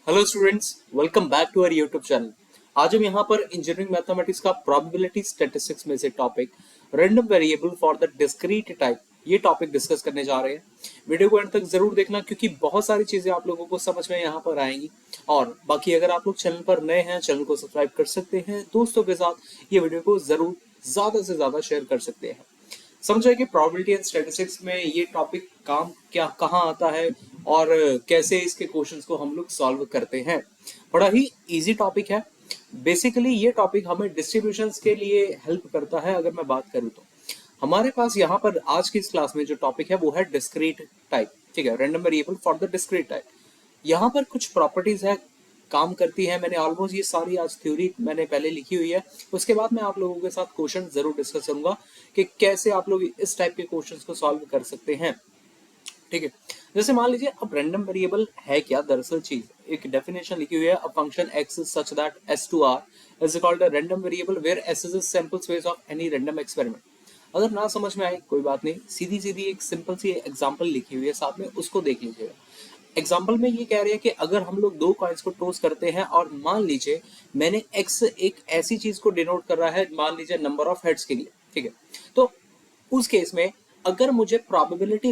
Hello students, welcome back to our YouTube channel. आज हम यहाँ पर इंजीनियरिंग मैथमेटिक्स का प्रोबेबिलिटी स्टैटिस्टिक्स में से topic random variable for the discrete type ये टॉपिक डिस्कस करने जा रहे हैं। वीडियो को एंड तक जरूर देखना क्योंकि बहुत सारी चीजें आप लोगों को समझ में यहाँ पर आएंगी। और बाकी अगर आप लोग चैनल पर नए हैं, चैनल को सब्सक्राइब कर सकते हैं, दोस्तों के साथ ये वीडियो को जरूर ज्यादा से ज्यादा शेयर कर सकते हैं। समझे कि प्रोबेबिलिटी एंड स्टैटिस्टिक्स में ये टॉपिक काम क्या कहाँ आता है और कैसे इसके क्वेश्चंस को हम लोग सॉल्व करते हैं। बड़ा ही इजी टॉपिक है। बेसिकली ये टॉपिक हमें डिस्ट्रीब्यूशंस के लिए हेल्प करता है। अगर मैं बात करूँ तो हमारे पास यहाँ पर आज की इस क्लास में जो टॉपिक है वो है डिस्क्रीट टाइप। ठीक है, random variable for the discrete type. यहाँ पर कुछ प्रॉपर्टीज है, काम करती है। मैंने ऑलमोस्ट ये सारी आज थ्योरी मैंने पहले लिखी हुई है। उसके बाद मैं आप लोगों के साथ क्वेश्चन जरूर डिस्कस करूंगा कि कैसे आप लोग इस टाइप के क्वेश्चंस को सॉल्व कर सकते हैं। ठीक है, जैसे मान लीजिए अब रैंडम वेरिएबल है क्या। दरअसल चीज एक डेफिनेशन लिखी हुई है, a function x such that s to r is called a random variable where s is a sample space of any random experiment। अगर ना समझ में आए कोई बात नहीं, सीधी सीधी एक सिंपल सी एग्जांपल लिखी हुई है साथ में, उसको देख लीजिएगा। एग्जाम्पल में ये कह रही है कि अगर हम लोग दो कॉइन्स को टॉस करते हैं और मान लीजिए मैंने x एक ऐसी चीज को डिनोट कर रहा है, मान लीजिए नंबर ऑफ हेड्स के लिए। ठीक है, तो उस केस में अगर मुझे प्रोबेबिलिटी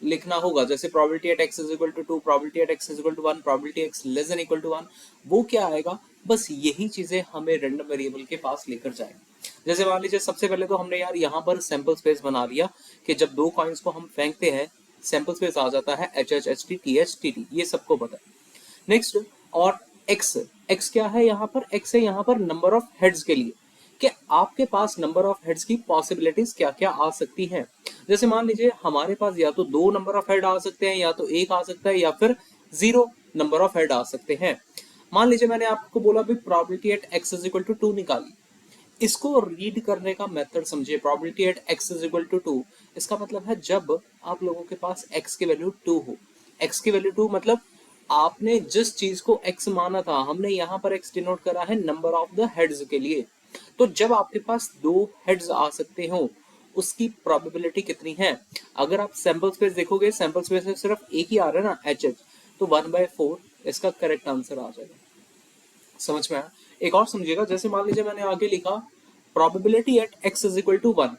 लिखना होगा जैसे probability at x is equal to 2, probability at x is equal to 1, probability x less than equal to 1, वो क्या आएगा। बस यही चीजें हमें रैंडम वेरिएबल के पास लेकर जाएंगे। जैसे मान लीजिए सबसे पहले तो हमने यार यहाँ पर सैंपल स्पेस बना दिया कि जब दो कॉइन्स को हम फेंकते हैं सैंपल स्पेस आ जाता है H H H T T H T T, ये सबको पता है। नेक्स्ट, और x क्या है यहाँ पर, x है यहाँ पर नंबर ऑफ हेड्स के लिए कि आपके पास नंबर ऑफ हेड्स की पॉसिबिलिटीज क्या क्या आ सकती हैं। जैसे मान लीजिए हमारे पास या तो दो नंबर ऑफ हेड आ सकते हैं, या तो एक आ सकता है, या फिर जीरो नंबर ऑफ हेड आ सकते हैं। मान लीजिए मैंने आपको बोला भी probability at x is equal to 2 निकाली। इसको रीड करने का मेथड समझिए, probability at x is equal to 2। इसका मतलब है जब आप लोगों के पास x की वैल्यू 2 हो। x की वैल्यू 2 मतलब आपने जिस चीज को x माना था, हमने यहाँ पर x डिनोट करा है नंबर ऑफ द हेड्स के लिए। तो जब आपके पास दो हेड्स आ सकते हो उसकी प्रोबेबिलिटी कितनी है। अगर आप सैंपल स्पेस देखोगे, सैंपल स्पेस में सिर्फ एक ही आ रहा है ना, एच एच, तो 1/4 इसका करेक्ट आंसर आ जाएगा। समझ में आया। एक और समझिएगा, जैसे मान लीजिए मैंने आगे लिखा probability at x is equal to 1।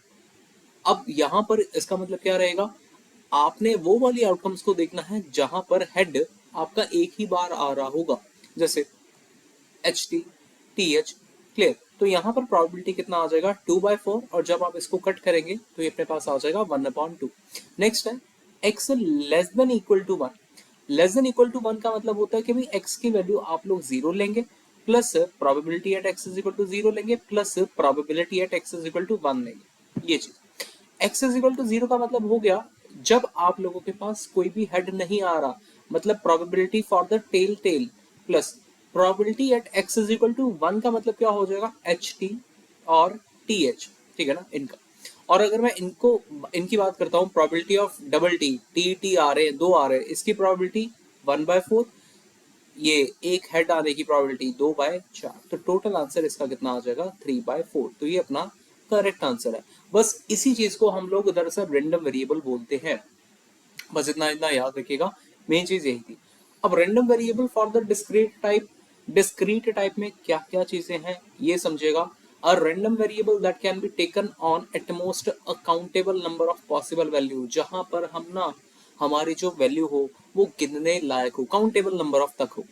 अब यहां पर इसका मतलब क्या रहेगा, आपने वो वाली आउटकम्स को देखना है जहां पर हेड आपका एक ही बार आ रहा होगा, जैसे H T T H. Clear, तो यहाँ पर प्रोबेबिलिटी कितना आ जाएगा 2/4, और जब आप इसको कट करेंगे तो ये अपने पास आ जाएगा 1/2। नेक्स्ट है x less than equal to 1। Less than equal to 1 का मतलब होता है कि भाई x की वैल्यू आप लोग जीरो लेंगे plus probability at x is equal to zero लेंगे plus probability at x is equal to 1 लेंगे। ये चीज x is equal to zero का मतलब हो गया जब आप लोगों के पास कोई भी हेड नहीं आ रहा, मतलब probability for the tail tail, plus probability at x is equal to 1 का मतलब क्या हो जाएगा, एच टी और टी एच। ठीक है ना, इनका। और अगर मैं इनकी बात करता हूँ, probability of double T, T T आ रहे हैं, दो आ रहे हैं, इसकी प्रोबेबिलिटी 1/4, ये एक हेड आने की प्रोबेबिलिटी 2/4, तो टोटल आंसर इसका कितना आ जाएगा 3/4। तो ये अपना करेक्ट आंसर है। बस इसी चीज को हम लोग दरअसल रैंडम वेरिएबल बोलते हैं। बस इतना इतना याद रखिएगा, मेन चीज यही थी। अब random variable for the discrete type, discrete type में क्या क्या चीजें हैं ये समझेगा। A random variable that can be taken on at most a countable number of possible value, जहां पर हम ना हमारी जो वैल्यू हो वो गिनने लायक हो, काउंटेबल नंबर ऑफ तक हो,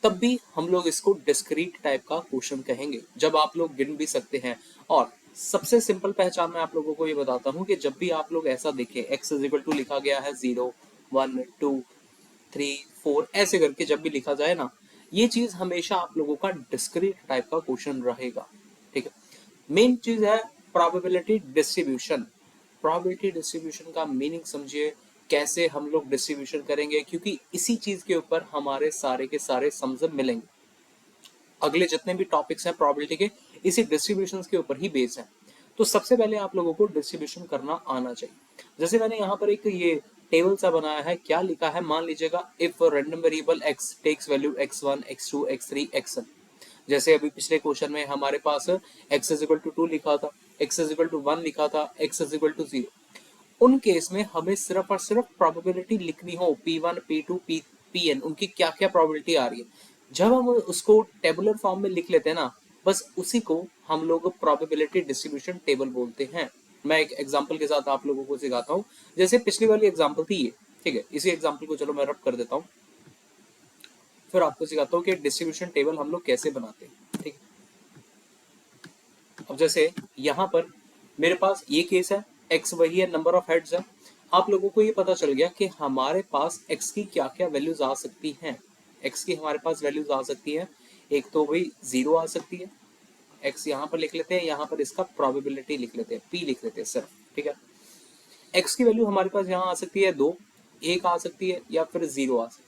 तब भी हम लोग इसको डिस्क्रीट टाइप का क्वेश्चन कहेंगे, जब आप लोग गिन भी सकते हैं। और सबसे सिंपल पहचान मैं आप लोगों को ये बताता हूँ कि जब भी आप लोग ऐसा देखें x इज इक्वल टू लिखा गया है 0 1 2 3 4 ऐसे करके जब भी लिखा जाए ना, ये चीज हमेशा आप लोगों का डिस्क्रीट टाइप का क्वेश्चन रहेगा। ठीक है, मेन चीज है प्रोबेबिलिटी डिस्ट्रीब्यूशन। प्रोबेबिलिटी डिस्ट्रीब्यूशन का मीनिंग समझिए, कैसे हम लोग डिस्ट्रीब्यूशन करेंगे, क्योंकि इसी चीज के ऊपर हमारे सारे के सारे सम्स मिलेंगे। अगले जितने भी टॉपिक्स हैं प्रोबेबिलिटी के, इसी डिस्ट्रीब्यूशन के ऊपर ही बेस है। तो सबसे पहले आप लोगों को डिस्ट्रीब्यूशन करना आना चाहिए। जैसे मैंने यहाँ पर एक ये टेबल सा बनाया है, क्या लिखा है, मान लीजिएगा if random variable x takes value x1 x2 x3 xn। जैसे अभी पिछले क्वेश्चन में हमारे पास x इज इक्वल टू 2 लिखा था, x इज इक्वल टू 1 लिखा था, x इज इक्वल टू 0। उन केस में हमें सिर्फ और सिर्फ प्रोबेबिलिटी लिखनी हो, p1 p2 p Pn, उनकी क्या क्या प्रोबेबिलिटी आ रही है, जब हम उसको टेबुलर फॉर्म में लिख लेते हैं ना, बस उसी को हम लोग प्रोबेबिलिटी डिस्ट्रीब्यूशन टेबल बोलते हैं। मैं एक एग्जांपल के साथ आप लोगों को सिखाता हूँ। जैसे पिछली वाली एग्जांपल थी ये, ठीक है, इसी एग्जांपल को चलो मैं रब कर देता हूँ, फिर आपको सिखाता हूँ कि डिस्ट्रीब्यूशन टेबल हम लोग कैसे बनाते हैं, ठीक है। अब जैसे यहाँ पर मेरे पास ये केस है, x वही है, नंबर ऑफ हेड्स है। आप लोगों को ये पता चल गया कि हमारे पास x की क्या क्या वैल्यूज आ सकती हैं। x की हमारे पास वैल्यूज आ सकती हैं, एक तो भाई 0 आ सकती है, x यहाँ पर लिख लेते हैं, यहाँ पर इसका प्रोबेबिलिटी लिख लेते हैं, p लिख लेते हैं सिर्फ, ठीक है। x की वैल्यू हमारे पास यहाँ आ सकती है 2, 1 आ सकती है, या फिर 0 आ सकती है।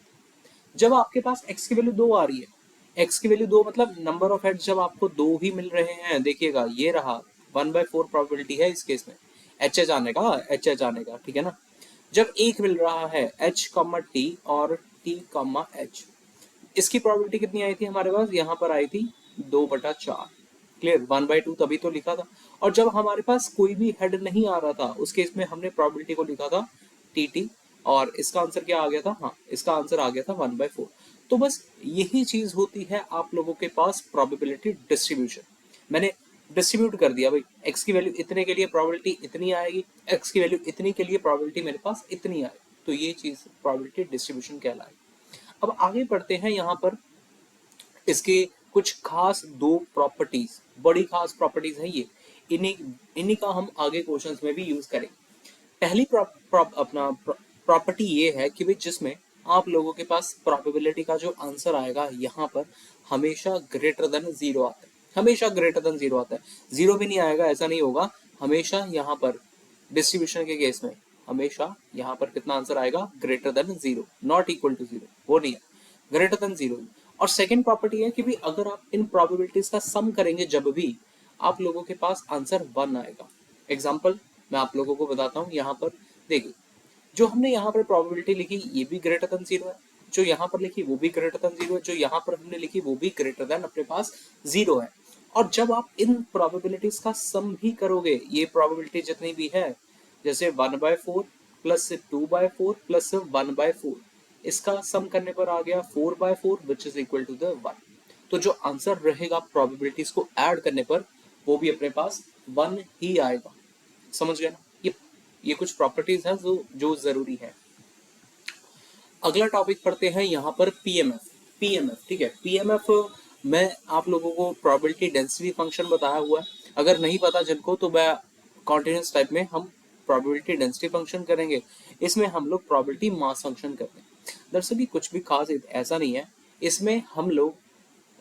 जब आपके पास x की वैल्यू 2 आ रही है, x की वैल्यू 2 मतलब नंबर ऑफ हेड्स जब आपको 2 ही मिल रहे हैं, देखिएगा ये रहा 1/4 प्रोबेबिलिटी है इस केस में एच एच आने का, ठीक है ना। जब एक मिल रहा है h, t और t, h, इसकी प्रोबेबिलिटी कितनी आई थी हमारे पास, यहाँ पर आई थी 2/4, क्लियर, 1/2 तभी तो लिखा था। और जब हमारे पास कोई भी हेड नहीं आ रहा था उस केस में हमने प्रोबेबिलिटी को लिखा था tt, और इसका आंसर क्या आ गया था, हाँ इसका आंसर आ गया था 1/4। तो बस यही चीज होती है आप लोगों के पास प्रोबेबिलिटी डिस्ट्रीब्यूशन। मैंने डिस्ट्रीब्यूट कर दिया भाई, x की वैल्यू इतने के लिए प्रोबेबिलिटी इतनी आएगी, x की वैल्यू इतनी के लिए प्रोबेबिलिटी मेरे पास इतनी आएगी, तो ये चीज प्रोबेबिलिटी डिस्ट्रीब्यूशन कहलाएगी। अब आगे बढ़ते हैं, यहाँ पर इसके कुछ खास दो प्रॉपर्टीज, बड़ी खास प्रॉपर्टीज है ये, इन्हीं इन्हीं का हम आगे क्वेश्चंस में भी यूज करेंगे। पहली अपना प्रॉपर्टी ये है कि भाई जिसमें आप लोगों के पास प्रोबेबिलिटी का जो आंसर आएगा यहाँ पर हमेशा ग्रेटर देन 0 आता है, हमेशा ग्रेटर देन 0 आता है, 0 भी नहीं आएगा ऐसा नहीं होगा, हमेशा यहाँ पर डिस्ट्रीब्यूशन के केस में हमेशा यहाँ पर कितना आंसर आएगा, greater than 0, not equal to 0, वो नहीं है, ग्रेटर देन 0। और सेकेंड प्रॉपर्टी है कि भी अगर आप इन प्रोबेबिलिटीज का सम करेंगे जब भी, आप लोगों के पास आंसर 1 आएगा। एग्जाम्पल मैं आप लोगों को बताता हूँ, यहाँ पर देखिए जो हमने यहाँ पर प्रोबेबिलिटी लिखी ये भी ग्रेटर देन 0 है, जो यहाँ पर लिखी वो भी ग्रेटर देन 0 है, जो यहाँ पर हमने लिखी वो भी ग्रेटर देन अपने पास 0 है। और जब आप इन प्रोबेबिलिटीज का सम भी करोगे, ये प्रोबेबिलिटी जितनी भी है, जैसे 1/4 प्लस 2/4 प्लस 1/4, इसका सम करने पर आ गया 4/4 which is equal to the 1। तो जो आंसर रहेगा प्रोबेबिलिटीज को ऐड करने पर वो भी अपने पास 1 ही आएगा। समझ गए ना, ये कुछ प्रॉपर्टीज हैं जो जरूरी है। अगला टॉपिक पढ़ते हैं यहाँ पर पीएमएफ, ठीक है। पीएमएफ मैं आप लोगों को प्रोबेबिलिटी डेंसिटी फंक्शन बताया हुआ है, अगर नहीं पता जिनको तो मैं कॉन्टिन्यूस टाइप में हम प्रोबेबिलिटी डेंसिटी फंक्शन करेंगे, इसमें हम लोग प्रोबेबिलिटी मास फंक्शन करते हैं। दरअसल कुछ भी खास ऐसा नहीं है, इसमें हम लोग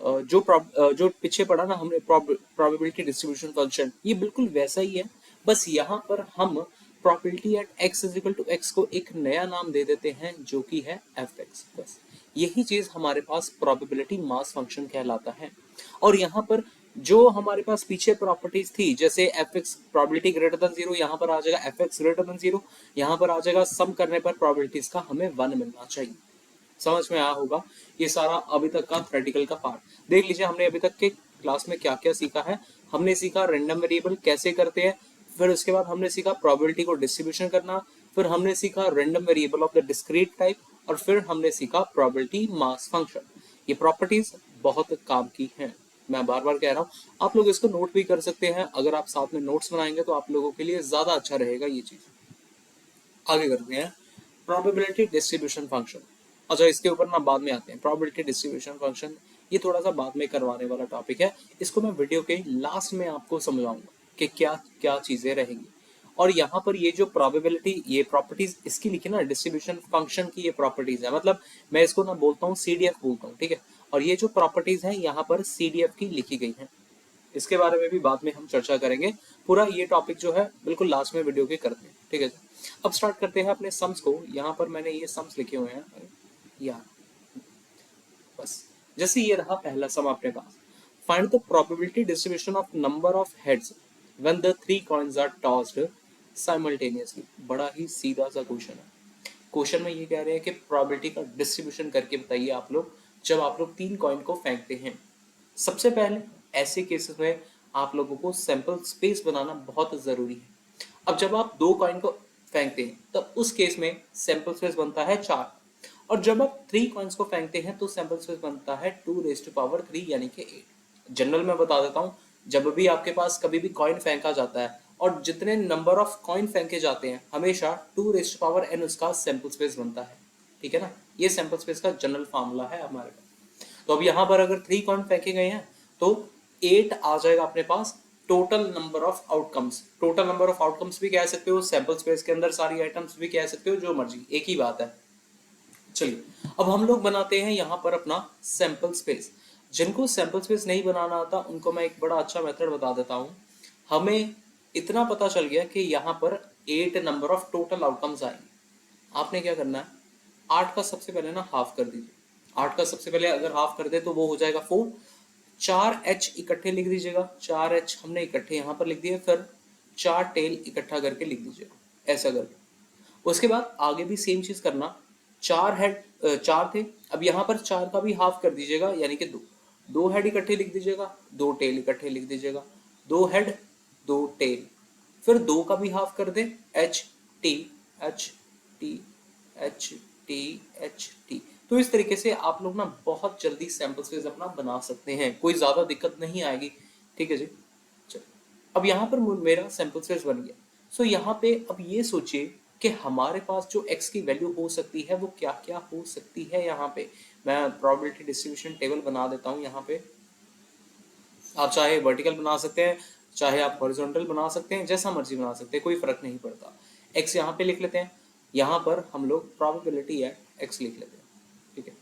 जो पीछे पढ़ा ना हमने प्रोबेबिलिटी डिस्ट्रीब्यूशन फंक्शन, ये बिल्कुल वैसा ही है, बस यहाँ पर हम probability at x is equal to x को एक नया नाम दे देते हैं जो कि है fx। बस यही चीज हमारे पास प्रोबेबिलिटी मास फंक्शन कहलाता है। और यहाँ पर जो हमारे पास पीछे प्रॉपर्टीज थी, जैसे fx प्रोबेबिलिटी ग्रेटर देन 0, यहाँ पर आ जाएगा fx ग्रेटर देन 0, यहाँ पर आ जाएगा सम करने पर प्रोबेबिलिटीज का हमें 1 मिलना चाहिए। समझ में आया होगा, ये सारा अभी तक का थ्योरेटिकल का पार्ट देख लीजिए। हमने अभी तक के क्लास में क्या क्या सीखा है, हमने सीखा रैंडम वेरिएबल कैसे करते हैं, फिर उसके बाद हमने सीखा प्रोबेबिलिटी को डिस्ट्रीब्यूशन करना, फिर हमने सीखा random variable of the discrete type, और फिर हमने सीखा प्रोबेबिलिटी मास फंक्शन। ये प्रॉपर्टीज बहुत काम की हैं, मैं बार बार कह रहा हूँ, आप लोग इसको नोट भी कर सकते हैं, अगर आप साथ में नोट्स बनाएंगे तो आप लोगों के लिए ज्यादा अच्छा रहेगा ये चीज। आगे करते हैं प्रोबेबिलिटी डिस्ट्रीब्यूशन फंक्शन। अच्छा इसके ऊपर ना बाद में आते हैं, प्रोबेबिलिटी डिस्ट्रीब्यूशन फंक्शन ये थोड़ा सा बाद में करवाने वाला टॉपिक है, इसको मैं वीडियो के लास्ट में आपको समझाऊंगा कि क्या क्या चीजें रहेंगी। और यहाँ पर ये जो प्रोबेबिलिटी, ये प्रॉपर्टीज इसकी लिखी ना डिस्ट्रीब्यूशन फंक्शन की, ये प्रॉपर्टीज है, मतलब मैं इसको ना बोलता हूँ CDF बोलता हूँ, ठीक है। और ये जो प्रॉपर्टीज है यहाँ पर CDF की लिखी गई है, इसके बारे में भी बाद में हम चर्चा करेंगे। पूरा ये टॉपिक जो है बिल्कुल लास्ट में वीडियो के करते हैं, ठीक है। अब स्टार्ट करते हैं अपने सम्स को। यहाँ पर मैंने ये सम्स लिखे हुए हैं यार, बस जैसे ये रहा पहला सम अपने पास, find the probability distribution of number of heads when the 3 coins are tossed simultaneously. बड़ा ही सीधा सा क्वेश्चन है। क्वेश्चन में ये कह रहे हैं कि प्रोबेबिलिटी का डिस्ट्रीब्यूशन करके बताइए आप लोग, जब आप लोग 3 कॉइन को फेंकते हैं। सबसे पहले ऐसे केसेस में आप लोगों को सैंपल स्पेस बनाना बहुत जरूरी है। अब जब आप 2 कॉइन को फेंकते हैं तब उस केस में सैंपल स्पेस बनता है 4, और जब आप 3 कॉइन्स को फेंकते हैं तो सैंपल स्पेस बनता है 2 यानी कि 8। जनरल में बता देता हूँ, जब भी आपके पास कभी भी कॉइन फेंका जाता है और जितने नंबर ऑफ कॉइन फेंके जाते हैं हमेशा 2n उसका सैंपल स्पेस बनता है। ठीक है ना, ये सैंपल स्पेस का जनरल फार्मूला है हमारे पास। तो अब यहाँ पर अगर 3 कॉइन फेंके गए हैं तो 8 आ जाएगा अपने पास total number of outcomes. Total number of outcomes भी कह सकते हो, सैंपल स्पेस के अंदर सारी आइटम्स भी कह सकते हो, जो मर्जी, एक ही बात है। चलिए अब हम लोग बनाते हैं यहाँ पर अपना सैंपल स्पेस। जिनको सैंपल स्पेस नहीं बनाना आता उनको मैं एक बड़ा अच्छा मेथड बता देता हूँ। हमें इतना पता चल गया कि यहाँ पर 8 नंबर ऑफ टोटल आउटकम्स आएंगे। आपने क्या करना है, 8 का सबसे पहले ना हाफ कर दीजिए। 8 का सबसे पहले अगर हाफ कर दे तो वो हो जाएगा 4। 4h इकट्ठे लिख दीजिएगा, 4h हमने इकट्ठे यहाँ पर लिख दिए, फिर 4 टेल इकट्ठा करके लिख दीजिएगा, ऐसा करके। उसके बाद आगे भी सेम चीज करना। 4 हेड 4 थे, अब यहाँ पर 4 का भी हाफ कर दीजिएगा यानी कि 2। 2 हेड इकट्ठे लिख दीजिएगा, 2 टेल इकट्ठे लिख दीजिएगा, 2 हेड 2 टेल। फिर 2 का भी हाफ कर दे, H T H T H T H T. तो इस तरीके से आप लोग ना बहुत जल्दी सैंपल स्पेस अपना बना सकते हैं, कोई ज्यादा दिक्कत नहीं आएगी। ठीक है जी। चलो अब यहाँ पर मेरा सैंपल स्पेस बन गया। सो यहाँ पे अब ये सोचिए कि हमारे पास जो x की वैल्यू हो सकती है वो क्या क्या हो सकती है। यहाँ पे मैं प्रोबेबिलिटी डिस्ट्रीब्यूशन टेबल बना देता हूँ। यहाँ पे आप चाहे वर्टिकल बना सकते हैं, चाहे आप हॉरिजॉन्टल बना सकते हैं, जैसा मर्जी बना सकते हैं, कोई फर्क नहीं पड़ता। x यहाँ पे लिख लेते हैं, यहाँ पर हम लोग प्रोबेबिलिटी एट x लिख लेते हैं। ठीक है,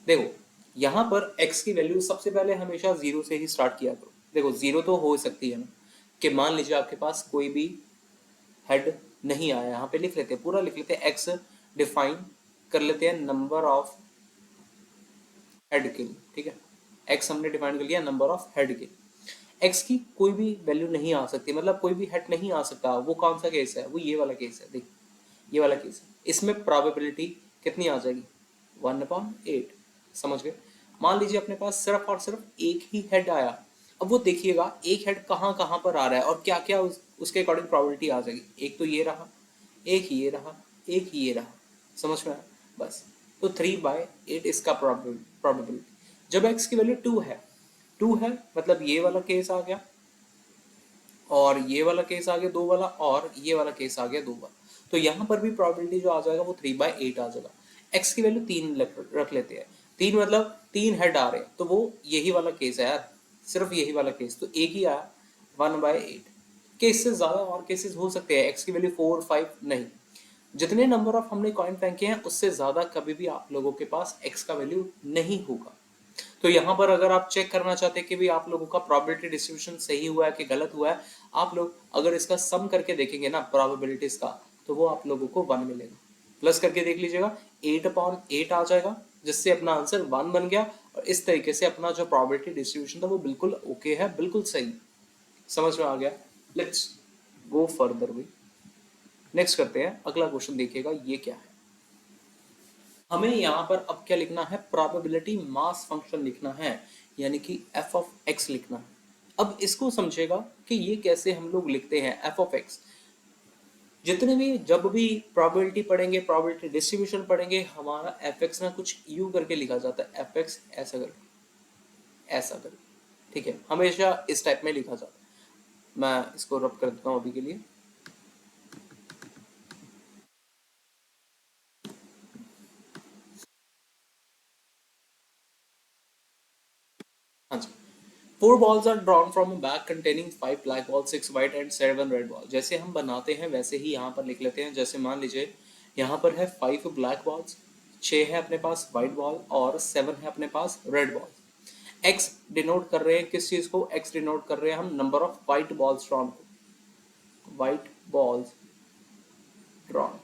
देखो यहाँ पर x की वैल्यू सबसे पहले हमेशा 0 से ही स्टार्ट किया करो। देखो 0 तो हो सकती है ना, कि मान लीजिए आपके पास कोई भी हेड नहीं आया, यहाँ पे लिख लेते हैं, पूरा लिख लेते हैं, x डिफाइन कर लेते हैं नंबर ऑफ हेड के लिए। ठीक है, x हमने डिफाइन कर लिया नंबर ऑफ हेड के। x की कोई भी वैल्यू नहीं आ सकती, मतलब कोई भी हेड नहीं आ सकता। वो कौन सा केस है, वो ये वाला केस है। देख ये वाला केस है, इसमें प्रोबेबिलिटी कितनी आ जाएगी, 1/8। समझ गए। मान लीजिए अपने पास सिर्फ और सिर्फ एक ही हेड आया। अब वो देखिएगा एक हेड कहाँ कहाँ पर आ रहा है और क्या क्या उसके अकॉर्डिंग प्रोबेबिलिटी आ जाएगी। एक तो ये रहा, एक ये रहा, एक ये रहा। समझ में आया, बस। तो 3/8 इसका प्रोबेबिलिटी। जब x की वैल्यू 2 है, 2 है मतलब ये वाला केस आ गया, और ये वाला केस आ गया 2 वाला, और ये वाला केस आ गया 2 वाला। तो यहाँ पर भी प्रोबेबिलिटी जो आ जाएगा वो 3/8 आ जाएगा। x की वैल्यू 3 रख लेते हैं। 3 मतलब 3 हेड आ रहे हैं, तो वो यही वाला केस है यार, सिर्फ यही वाला केस, तो एक ही आया 1/8। के इससे ज्यादा और केसेस हो सकते हैं, x की वैल्यू 4 5 नहीं। जितने नंबर ऑफ हमने कॉइन फेंके हैं उससे ज्यादा कभी भी आप लोगों के पास x का वैल्यू नहीं होगा। तो यहाँ पर अगर आप चेक करना चाहते हैं कि भी आप लोगों का प्रोबेबिलिटी डिस्ट्रीब्यूशन सही हुआ है कि गलत हुआ है, आप लोग अगर इसका सम करके देखेंगे ना प्रोबेबिलिटीज का, तो वो आप लोगों को 1 मिलेगा। प्लस करके देख लीजिएगा, 8/8 आ जाएगा, जिससे अपना आंसर 1 बन गया। और इस तरीके से अपना जो प्रोबेबिलिटी डिस्ट्रीब्यूशन था वो बिल्कुल ओके है, बिल्कुल सही। समझ में आ गया। Let's go further way. Next करते हैं, अगला क्वेश्चन देखिएगा ये क्या है। हमें यहाँ पर अब क्या लिखना है, प्रोबेबिलिटी मास फंक्शन लिखना है, यानी कि f ऑफ x लिखना है। अब इसको समझेगा कि ये कैसे हम लोग लिखते हैं f ऑफ x। जितने भी जब भी प्रोबेबिलिटी पढ़ेंगे, प्रोबेबिलिटी डिस्ट्रीब्यूशन पढ़ेंगे, हमारा fx ना कुछ u करके लिखा जाता है, fx ऐसा करके, ऐसा करके। ठीक है, हमेशा इस टाइप में लिखा जाता है। मैं इसको रब कर देता हूँ अभी के लिए। हाँ जी। 4 balls are drawn from a bag containing 5 black balls, 6 white and 7 red balls। जैसे हम बनाते हैं वैसे ही यहाँ पर लिख लेते हैं। जैसे मान लीजिए यहाँ पर है 5 ब्लैक बॉल्स, 6 है अपने पास व्हाइट बॉल और 7 है अपने पास रेड बॉल। x डिनोट कर रहे हैं किस चीज को, x डिनोट कर रहे हैं हम number of white balls drawn को, व्हाइट बॉल्स ड्रॉन।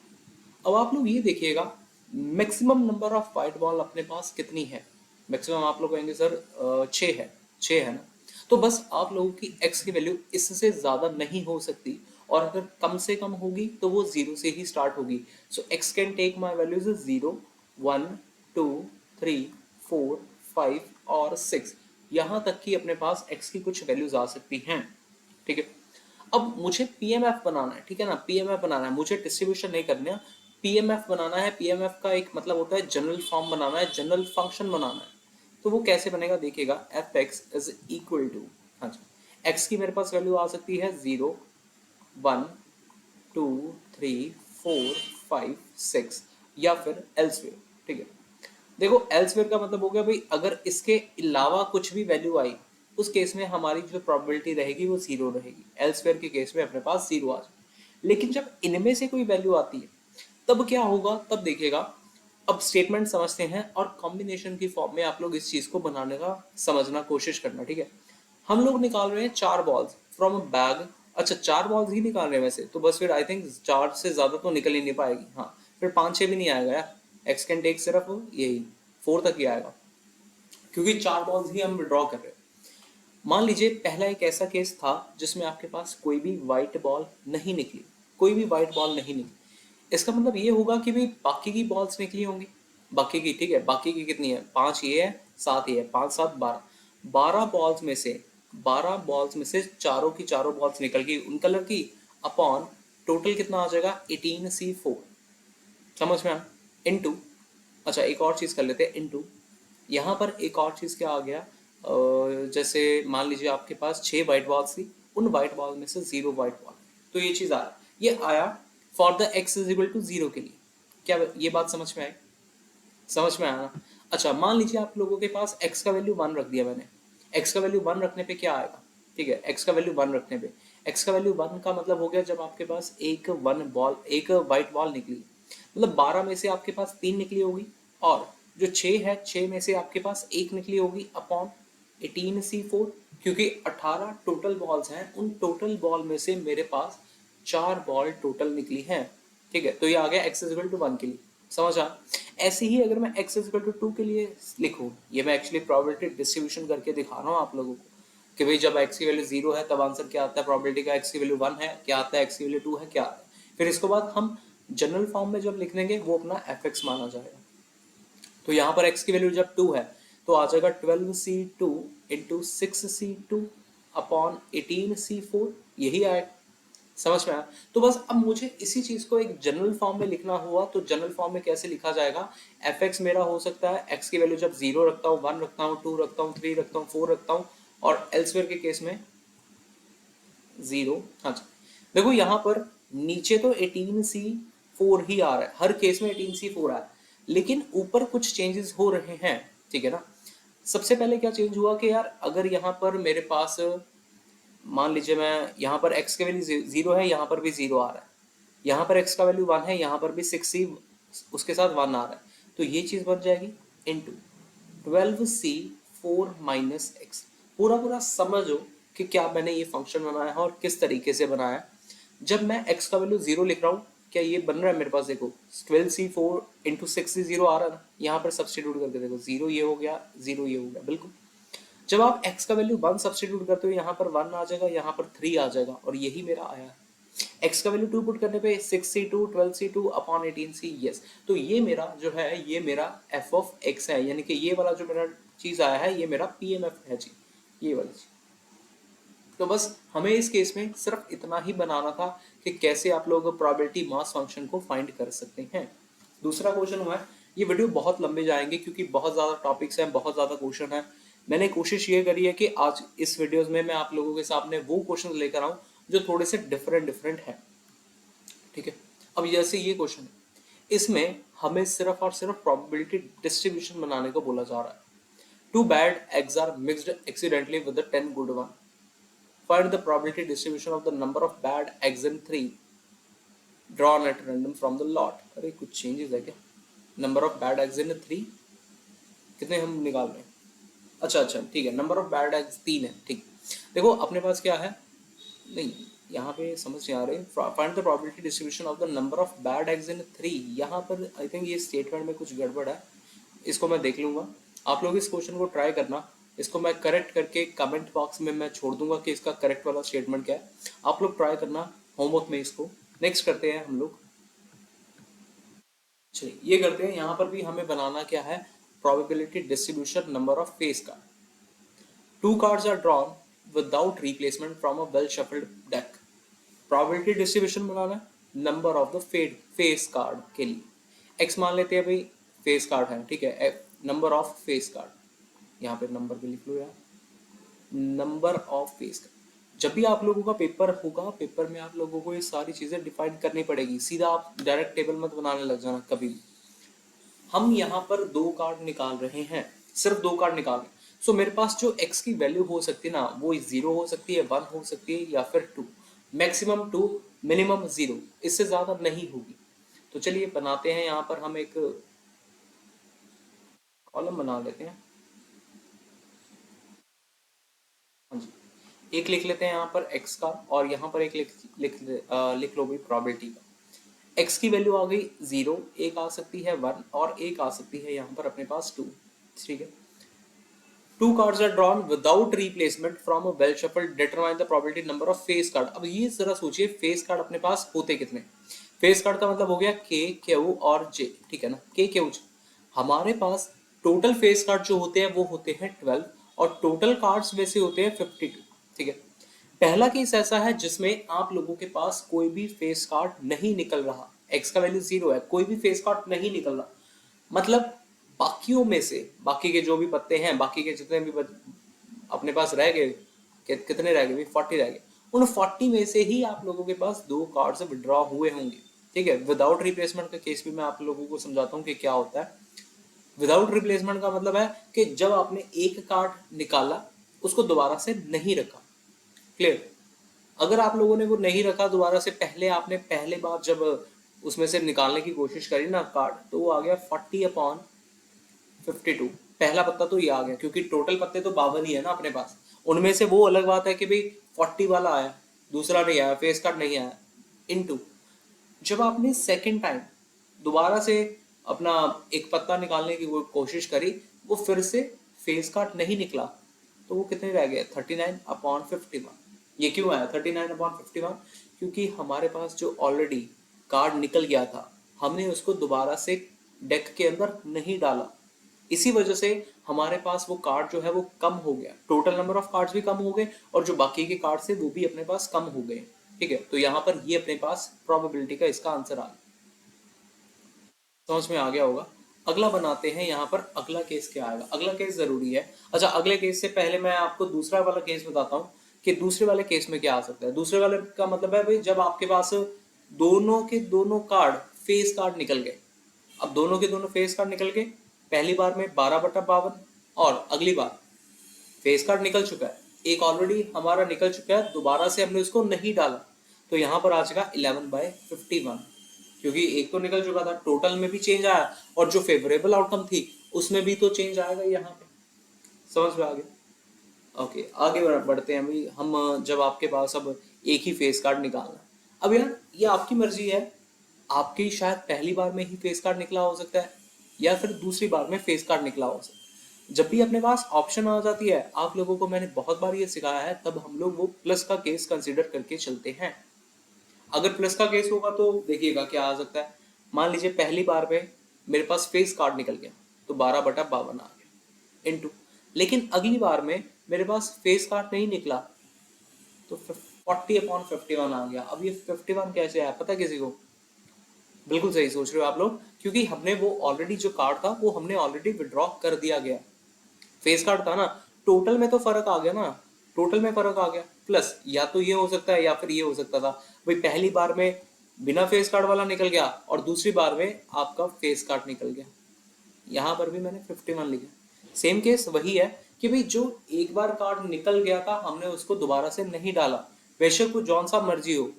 अब आप लोग ये देखिएगा maximum number of white ball अपने पास कितनी है। मैक्सिमम आप लोग कहेंगे सर 6 है, 6 है ना। तो बस आप लोगों की x की वैल्यू इससे ज्यादा नहीं हो सकती, और अगर कम से कम होगी तो वो 0 से ही स्टार्ट होगी। So x can take my values 0 1 2 3 4 5 और 6, यहाँ तक कि अपने पास x की कुछ वैल्यूज आ सकती हैं। ठीक है, अब मुझे पीएमएफ बनाना है। ठीक है ना, पीएमएफ बनाना है, मुझे डिस्ट्रीब्यूशन नहीं करना। पीएमएफ बनाना है, पीएमएफ का एक मतलब होता है जनरल फॉर्म बनाना है, जनरल फंक्शन बनाना है। तो वो कैसे बनेगा देखिएगा, F X is equal to, हाँ जी, एक्स की मेरे पास वैल्यू आ सकती है 0, 1, 2, 3, 4, 5, 6 या फिर एल्सवेयर। ठीक है, देखो एल्सवेयर का मतलब हो गया भाई अगर इसके अलावा कुछ भी वैल्यू आई उस केस में हमारी जो प्रोबेबिलिटी रहेगी वो जीरो रहेगी। एल्सवेयर के केस में अपने पास जीरो आ जाए। लेकिन जब इनमें से कोई वैल्यू आती है तब क्या होगा, तब देखिएगा। अब स्टेटमेंट समझते हैं और कॉम्बिनेशन की फॉर्म में आप लोग इस चीज को बनाने का समझना कोशिश करना। ठीक है, हम लोग निकाल रहे हैं 4 बॉल्स फ्रॉम अ बैग। अच्छा 4 बॉल्स ही निकाल रहे हैं वैसे तो, बस फिर आई थिंक 4 से ज्यादा तो निकल ही नहीं पाएगी। हाँ फिर 5-6 भी नहीं आएगा यार, एक्स कैन टेक सिर्फ यही 4 तक ही आएगा, क्योंकि 4 बॉल्स ही हम विड्रॉ कर रहे हैं। मान लीजिए पहला एक ऐसा केस था जिसमें आपके पास कोई भी व्हाइट बॉल नहीं निकली, कोई भी व्हाइट बॉल नहीं निकली। इसका मतलब ये होगा कि भाई बाकी की बॉल्स निकली होंगी, बाकी की। ठीक है, बाकी की कितनी है, 5 ये है, 7 ये है, 5 7 12, 12 बॉल्स में से चारों की चारों बॉल्स निकल गई उन कलर की, अपॉन टोटल कितना आ जाएगा 18C4। समझ में आया, इनटू, अच्छा एक और चीज कर लेते हैं, इनटू यहाँ पर एक और चीज क्या आ गया, जैसे मान लीजिए आपके पास 6 व्हाइट बॉल्स थी, उन व्हाइट बॉल में से 0 व्हाइट बॉल, तो ये चीज आया, ये आया for the X is equal to 0 के लिए। क्या ये बात समझ में आई, समझ में आया ना। अच्छा मान लीजिए आप लोगों के पास x का वैल्यू 1 रख दिया मैंने, x का वैल्यू 1 रखने पे क्या आएगा, ठीक है, x का वैल्यू 1 रखने पे, x का वैल्यू 1 का मतलब हो गया जब आपके पास एक व्हाइट बॉल निकली, मतलब 12 में से आपके पास 3 निकली होगी, और जो 6 है 6 में से आपके पास एक निकली होगी, अपॉन 18C4, क्योंकि 18 टोटल बॉल्स हैं, उन टोटल बॉल में से मेरे पास 4 बॉल टोटल निकली हैं। ठीक है, तो ये आ गया x इज इक्वल टू 1 के लिए। समझ आ, ऐसे ही अगर मैं x इज इक्वल टू 2 के लिए लिखूं, ये मैं एक्चुअली प्रोबेबिलिटी डिस्ट्रीब्यूशन करके दिखा रहा हूँ आप लोगों को कि भाई जब x की वैल्यू 0 है तब आंसर क्या आता है, प्रोबेबिलिटी का x की वैल्यू 1 है क्या आता है, x की वैल्यू 2 है क्या आता है। फिर इसके बाद हम जनरल फॉर्म में जब लिख देंगे वो अपना fx माना जाएगा। तो यहाँ पर x की वैल्यू जब 2 है तो आ जाएगा 12C2 into 6C2 upon 18C4, यही आएगा। समझ में आया, तो बस अब मुझे इसी चीज को एक जनरल फॉर्म में लिखना हुआ, तो जनरल फॉर्म में कैसे लिखा जाएगा, एफ एक्स मेरा हो सकता है एक्स की वैल्यू जब 0 रखता हूँ, 1 रखता हूँ, 2 रखता हूँ, 3 रखता हूँ, 4 रखता हूँ, और एल्सवेयर के केस में 0। हाँ जी, देखो यहाँ पर नीचे तो 18C4 ही आ रहा है, हर केस में 18C4 आ रहा है, लेकिन ऊपर कुछ चेंजेस हो रहे हैं। ठीक है ना, सबसे पहले क्या चेंज हुआ कि यार अगर यहाँ पर मेरे पास मान लीजिए मैं यहाँ पर x के वैल्यू 0 है, यहाँ पर भी 0 आ रहा है, यहाँ पर x का वैल्यू 1 है, यहाँ पर भी 6C उसके साथ 1 आ रहा है, तो ये चीज बन जाएगी इंटू 12C4 माइनस एक्स। पूरा पूरा समझो कि क्या मैंने ये फंक्शन बनाया है और किस तरीके से बनाया है। जब मैं x का वैल्यू 0 लिख रहा हूँ, क्या ये बन रहा है मेरे पास, देखो 12C4 इंटू 6C0 आ रहा है ना, यहाँ पर सब्सटीट्यूट करके देखो, 0 ये हो गया, 0 ये हो गया, बिल्कुल। जब आप x का वैल्यू 1 सब्सटीट्यूट करते हो, यहाँ पर 1 आ जाएगा, यहाँ पर 3 आ जाएगा, और यही मेरा आया है। x का वैल्यू 2 पुट करने पे 6C2 12C2 upon 18C, yes. तो ये मेरा जो है ये मेरा f ऑफ x है, यानी कि ये वाला जो मेरा चीज आया है ये मेरा PMF है जी, ये वाली चीज। तो बस हमें इस केस में सिर्फ इतना ही बनाना था कि कैसे आप लोग प्रोबेबिलिटी मास फंक्शन को फाइंड कर सकते हैं। दूसरा क्वेश्चन हुआ है, ये वीडियो बहुत लंबे जाएंगे क्योंकि बहुत ज़्यादा टॉपिक्स हैं, बहुत ज़्यादा क्वेश्चन है। मैंने कोशिश ये करी है कि आज इस वीडियोस में मैं आप लोगों के सामने वो क्वेश्चन लेकर आऊँ जो थोड़े से डिफरेंट डिफरेंट है। ठीक है, अब जैसे ये क्वेश्चन है, इसमें हमें सिर्फ और सिर्फ प्रोबेबिलिटी डिस्ट्रीब्यूशन बनाने को बोला जा रहा है। Two bad eggs are mixed accidentally with the 10 good one. Find the probability distribution of the number of bad eggs in 3 drawn at random from the lot. अरे कुछ चेंजेस है क्या, number of bad eggs in 3 कितने हम निकाल रहे हैं, अच्छा अच्छा ठीक है, नंबर ऑफ बैड एग्स 3 है। ठीक, देखो अपने पास क्या है, नहीं यहाँ पे समझ नहीं आ रही, find the probability distribution of the number of bad eggs in 3, यहाँ पर आई थिंक ये स्टेटमेंट में कुछ गड़बड़ है, इसको मैं देख लूंगा। आप लोग इस क्वेश्चन को ट्राई करना, इसको मैं करेक्ट करके कमेंट बॉक्स में मैं छोड़ दूंगा कि इसका करेक्ट वाला स्टेटमेंट क्या है, आप लोग ट्राई करना होमवर्क में इसको। नेक्स्ट करते हैं हम लोग, चलिए ये करते हैं, यहाँ पर भी हमें बनाना क्या है, probability distribution number of face का। Two cards are drawn without replacement from a well shuffled deck. Probability distribution बनाना है, number of the face card के लिए। एक्स मान लेते हैं भाई फेस कार्ड है, ठीक है, नंबर ऑफ फेस कार्ड, यहाँ पे नंबर भी लिख लो यार, नंबर ऑफ फेस कार्ड। जब भी आप लोगों का पेपर होगा, पेपर में आप लोगों को ये सारी चीजें डिफाइन करनी पड़ेगी, सीधा आप डायरेक्ट टेबल मत बनाने लग जाना कभी भी। हम यहाँ पर दो कार्ड निकाल रहे हैं, सिर्फ दो कार्ड निकाल रहे हैं। सो मेरे पास जो x की वैल्यू हो सकती है ना, वो 0 हो सकती है, 1 हो सकती है, या फिर 2, मैक्सिमम 2, मिनिमम 0, इससे ज्यादा नहीं होगी। तो चलिए बनाते हैं, यहाँ पर हम एक कॉलम बना लेते हैं। हाँ जी, एक लिख लेते हैं यहाँ पर x का, और यहाँ पर एक लिख लो भाई प्रोबेबिलिटी का। x की वैल्यू आ गई 0, एक आ सकती है 1, और एक आ सकती है यहाँ पर अपने पास 2, ठीक है। Two cards are drawn without replacement from a well shuffled. Determine the probability number of face card. अब ये जरा सोचिए, फेस कार्ड अपने पास होते कितने। फेस कार्ड का मतलब हो गया K, Q और J, ठीक है ना, K, Q, J। हमारे पास टोटल फेस कार्ड जो होते हैं वो होते हैं 12, और टोटल कार्ड्स वैसे होते हैं 52, ठीक है। पहला केस ऐसा है जिसमें आप लोगों के पास कोई भी फेस कार्ड नहीं निकल रहा, एक्स का वैल्यू 0 है, कोई भी फेस कार्ड नहीं निकल रहा, मतलब बाकियों में से, बाकी के जो भी पत्ते हैं, बाकी के जितने भी अपने पास रह गए, कितने रह गए, 40 रह गए, उन 40 में से ही आप लोगों के पास दो कार्ड विड्रॉ हुए होंगे, ठीक है। विदाउट रिप्लेसमेंट का केस भी मैं आप लोगों को समझाता हूँ कि क्या होता है। विदाउट रिप्लेसमेंट का मतलब है कि जब आपने एक कार्ड निकाला, उसको दोबारा से नहीं रखा, क्लियर। अगर आप लोगों ने वो नहीं रखा दोबारा से, पहले आपने पहले बार जब उसमें से निकालने की कोशिश करी ना कार्ड, तो वो आ गया 40/52, पहला पत्ता तो ये आ गया, क्योंकि टोटल पत्ते तो 52 ही है ना अपने पास। उनमें से वो अलग बात है कि भाई 40 वाला आया, दूसरा नहीं आया, फेस कार्ड नहीं आया, इनटू जब आपने सेकंड टाइम दोबारा से अपना एक पत्ता निकालने की कोशिश करी, वो फिर से फेस कार्ड नहीं निकला, तो वो कितने रह गए, 39/51। ये क्यों आया 39/51? क्योंकि हमारे पास जो ऑलरेडी कार्ड निकल गया था, हमने उसको दोबारा से डेक के अंदर नहीं डाला, इसी वजह से हमारे पास वो कार्ड जो है वो कम हो गया, टोटल नंबर ऑफ कार्ड्स भी कम हो गए, और जो बाकी के कार्ड्स थे वो भी अपने पास कम हो गए, ठीक है। तो यहाँ पर ये अपने पास प्रोबेबिलिटी का इसका आंसर आ गया, समझ में आ गया होगा। अगला बनाते हैं, यहाँ पर अगला केस क्या आएगा, अगला केस जरूरी है। अच्छा, अगले केस से पहले मैं आपको दूसरा वाला केस बताता हूँ कि दूसरे वाले केस में क्या आ सकता है। दूसरे वाले का मतलब है भाई जब आपके पास दोनों के दोनों कार्ड फेस कार्ड निकल गए। अब दोनों के दोनों फेस कार्ड निकल गए, पहली बार में 12/52, और अगली बार फेस कार्ड निकल चुका है, एक ऑलरेडी हमारा निकल चुका है, दोबारा से हमने उसको नहीं डाला, तो यहाँ पर आ जाएगा 11/51, क्योंकि एक तो निकल चुका था, टोटल में भी चेंज आया, और जो फेवरेबल आउटकम थी उसमें भी तो चेंज आएगा यहाँ पे, समझ में आ गया। ओके, आगे बढ़ते हैं भाई हम। जब आपके पास अब एक ही फेस कार्ड निकालना है, अब यार ये आपकी मर्जी है, आपकी शायद पहली बार में ही फेस कार्ड निकला हो सकता है, या फिर दूसरी बार में फेस कार्ड निकला हो सकता है। जब भी अपने पास ऑप्शन आ जाती है, आप लोगों को मैंने बहुत बार ये सिखाया है, तब हम लोग वो प्लस का केस कंसिडर करके चलते हैं। अगर प्लस का केस होगा तो देखिएगा क्या आ सकता है। मान लीजिए पहली बार में मेरे पास फेस कार्ड निकल गया, तो 12/52 आ गया, इनटू, लेकिन अगली बार में मेरे पास फेस कार्ड नहीं निकला, तो 40/51 आ गया। अब ये 51 कैसे आया, पता है किसी को? बिल्कुल सही सोच रहे हो आप लोग, क्योंकि हमने वो ऑलरेडी जो कार्ड था वो हमने ऑलरेडी विड्रॉ कर दिया गया, फेस कार्ड था ना, टोटल में तो फर्क आ गया ना, टोटल में फर्क आ गया, प्लस या तो ये हो सकता है या फिर ये हो सकता था। भाई पहली बार में बिना फेस कार्ड वाला निकल गया, और दूसरी बार में आपका फेस कार्ड निकल गया, यहाँ पर भी मैंने 51 लिखा। सेम केस वही है कि भाई जो एक बार कार्ड निकल गया था, हमने उसको दोबारा से नहीं डाला, बेशक वो जौन सा मर्जी हो,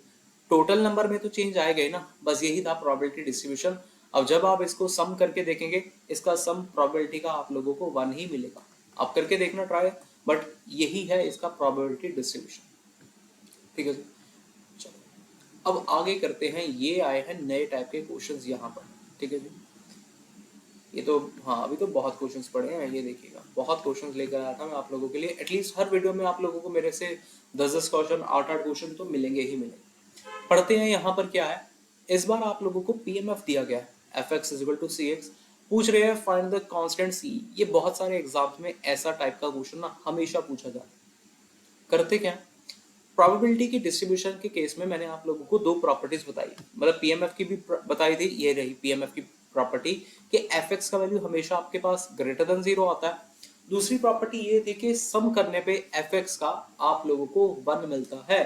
टोटल नंबर में तो चेंज आएगा ही ना, बस यही था प्रोबेबिलिटी डिस्ट्रीब्यूशन। अब जब आप इसको सम करके देखेंगे, इसका सम प्रोबेबिलिटी का आप लोगों को 1 ही मिलेगा, आप करके देखना ट्राई, बट यही है इसका प्रोबेबिलिटी डिस्ट्रीब्यूशन, ठीक है जी। चलो अब आगे करते हैं, ये आए हैं नए टाइप के क्वेश्चंस यहाँ पर, ठीक है जी। ये तो हाँ, अभी तो बहुत क्वेश्चंस पढ़े हैं, ये देखिएगा बहुत क्वेश्चंस लेकर आया था मैं आप लोगों के लिए, एटलीस्ट हर वीडियो में आप लोगों को मेरे से 10-10 क्वेश्चन, 8-8 क्वेश्चन तो मिलेंगे ही मिलेंगे। पढ़ते हैं यहाँ पर क्या है। इस बार आप लोगों को पीएमएफ दिया गया है, fx = cx, पूछ रहे हैं फाइंड द कांस्टेंट c। ये बहुत सारे एग्जाम्स में ऐसा टाइप का क्वेश्चन ना हमेशा पूछा जाता है। करते क्या, प्रोबेबिलिटी की डिस्ट्रीब्यूशन के केस में मैंने आप लोगों को दो प्रॉपर्टीज बताई, मतलब पीएमएफ की भी बताई थी, ये रही पीएमएफ की प्रॉपर्टी कि एफ एक्स का वैल्यू हमेशा आपके पास ग्रेटर देन 0 आता है। दूसरी प्रॉपर्टी ये थी कि सम करने पे एफ एक्स का आप लोगों को 1 मिलता है,